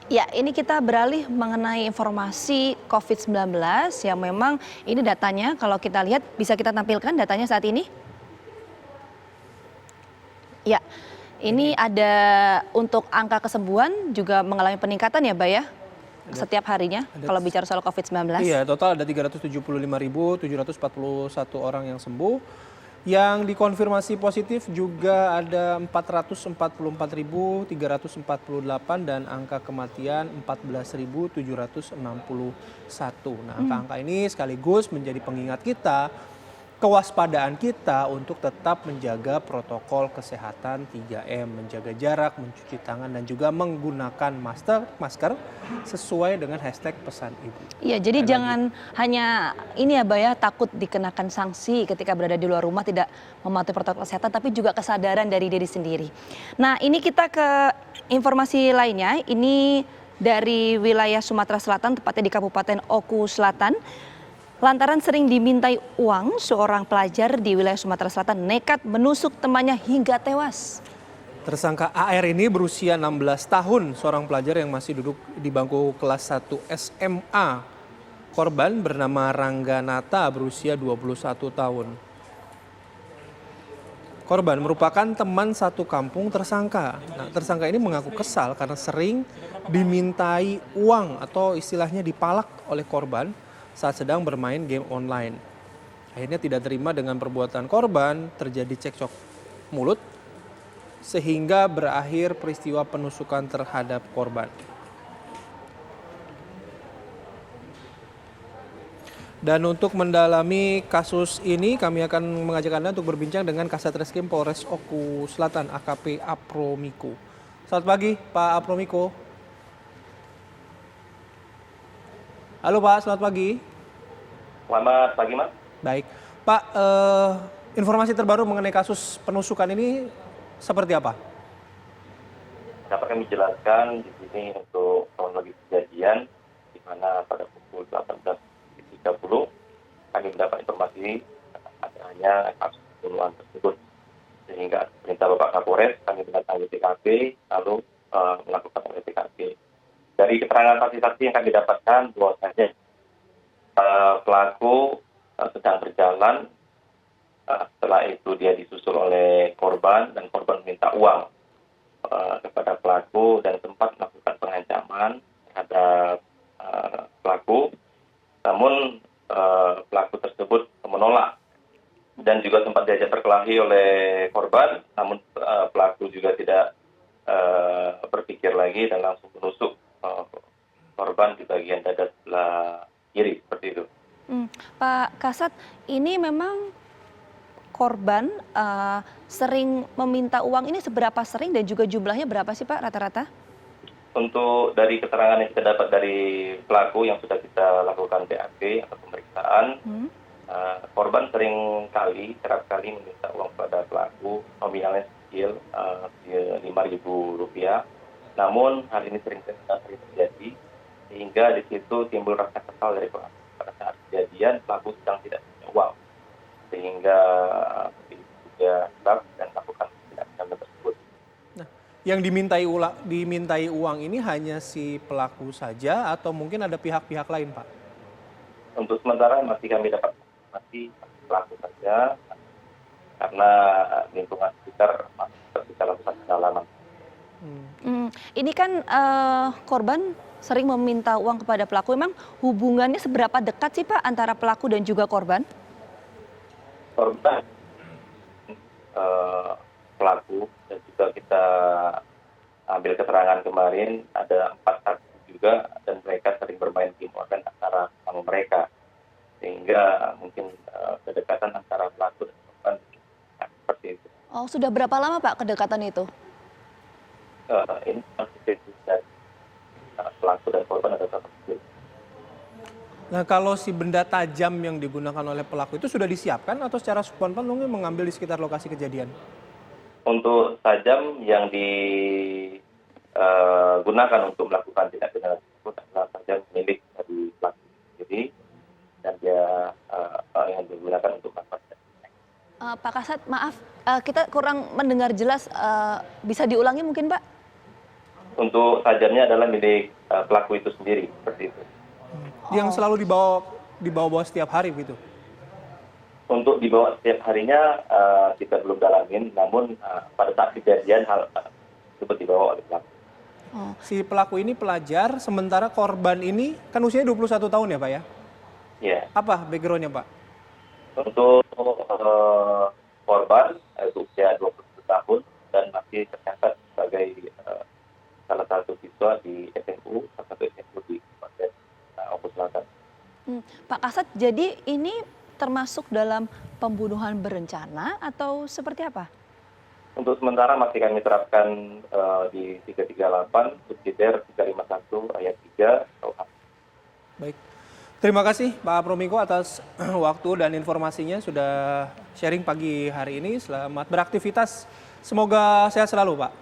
Ya, ini kita beralih mengenai informasi COVID-19 yang memang ini datanya kalau kita lihat bisa kita tampilkan datanya saat ini. Ya, ini ada untuk angka kesembuhan juga mengalami peningkatan ya, Mbak ya, Ada, setiap harinya ada, kalau bicara soal COVID-19. iya, total ada 375.741 orang yang sembuh. Yang dikonfirmasi positif juga ada 444.348 dan angka kematian 14.761. Nah, angka-angka ini sekaligus menjadi pengingat kita, kewaspadaan kita untuk tetap menjaga protokol kesehatan 3M, menjaga jarak, mencuci tangan, dan juga menggunakan masker sesuai dengan hashtag pesan ibu. Iya, jadi Sekali lagi. jangan hanya ini ya, Mbak ya, takut dikenakan sanksi ketika berada di luar rumah tidak mematuhi protokol kesehatan, tapi juga kesadaran dari diri sendiri. Nah, ini kita ke informasi lainnya. Ini dari wilayah Sumatera Selatan, tepatnya di Kabupaten Oku Selatan. Lantaran sering dimintai uang, seorang pelajar di wilayah Sumatera Selatan nekat menusuk temannya hingga tewas. Tersangka AR ini berusia 16 tahun, seorang pelajar yang masih duduk di bangku kelas 1 SMA. Korban bernama Rangga Nata berusia 21 tahun. Korban merupakan teman satu kampung tersangka. Nah, tersangka ini mengaku kesal karena sering dimintai uang atau istilahnya dipalak oleh korban saat sedang bermain game online. Akhirnya tidak terima dengan perbuatan korban, terjadi cekcok mulut sehingga berakhir peristiwa penusukan terhadap korban. Dan untuk mendalami kasus ini kami akan mengajak Anda untuk berbincang dengan Kasat Reskrim Polres Oku Selatan AKP Apromiko. Selamat pagi Pak Apromiko. Halo Pak, selamat pagi. Selamat pagi, Mas. Baik, Pak, informasi terbaru mengenai kasus penusukan ini seperti apa? Dapat kami jelaskan di sini untuk kronologi kejadian, di mana pada pukul 18.30 kami mendapat informasi adanya kasus pembunuhan tersebut. Sehingga perintah Bapak Kapolres, kami mendatangi TKP, lalu melakukan oleh TKP. Dari keterangan saksi-saksi yang kami dapatkan, bahwasanya pelaku sedang berjalan, setelah itu dia disusul oleh korban dan korban meminta uang kepada pelaku dan sempat melakukan pengancaman terhadap pelaku, namun pelaku tersebut menolak dan juga sempat diajak berkelahi oleh korban, namun pelaku juga tidak berpikir lagi dan langsung menusuk korban di bagian dada sebelah kiri, seperti itu. Pak Kasat, ini memang korban sering meminta uang ini seberapa sering dan juga jumlahnya berapa sih Pak rata-rata? Untuk dari keterangan yang kita dapat dari pelaku yang sudah kita lakukan BAP atau pemeriksaan, korban kerap kali meminta uang kepada pelaku, nominalnya kecil, Rp5.000. Namun hal ini sering terjadi, sehingga di situ timbul rasa kesal dari pelaku. Pada saat kejadian, pelaku sedang tidak punya uang, sehingga dia gelap dan melakukan tindakan tersebut. Nah, yang dimintai uang ini hanya si pelaku saja atau mungkin ada pihak-pihak lain, Pak? Untuk sementara masih kami dapat informasi pelaku saja, karena lingkungan sekitar masih bisa lakukan pendalaman. Ini kan korban sering meminta uang kepada pelaku. Memang hubungannya seberapa dekat sih Pak antara pelaku dan juga korban? Korban, pelaku, dan juga kita ambil keterangan kemarin ada 4 saksi juga, dan mereka sering bermain game online antara sama mereka, sehingga mungkin kedekatan antara pelaku dan korban seperti itu. Oh, sudah berapa lama Pak kedekatan itu? Ini masih dari pelaku dan korban ada satu. Nah, kalau si benda tajam yang digunakan oleh pelaku itu sudah disiapkan atau secara spontan mungkin mengambil di sekitar lokasi kejadian? Untuk tajam yang digunakan untuk melakukan tindak pidana tersebut adalah tajam milik dari pelaku sendiri, dan dia yang digunakan untuk melakukan. Pak Kasat, maaf, kita kurang mendengar jelas. Bisa diulangi mungkin Pak? Untuk sajarnya adalah milik pelaku itu sendiri, seperti itu. Yang selalu dibawa setiap hari begitu. Untuk dibawa setiap harinya kita belum dalamin, namun pada saat kejadian hal tersebut dibawa oleh pelaku. Oh, Si pelaku ini pelajar, sementara korban ini kan usianya 21 tahun ya Pak ya? Ya, Apa backgroundnya Pak? untuk korban usia 21 tahun dan masih tercatat sebagai salah satu siswa di SMU, salah satu SMU di Kabupaten Ombud Selatan. Pak Kasat, jadi ini termasuk dalam pembunuhan berencana atau seperti apa? Untuk sementara masih kami terapkan di 338 subsidiar 351 ayat 3 KUHP. Baik. Terima kasih Pak Promiko atas waktu dan informasinya sudah sharing pagi hari ini. Selamat beraktivitas. Semoga sehat selalu Pak.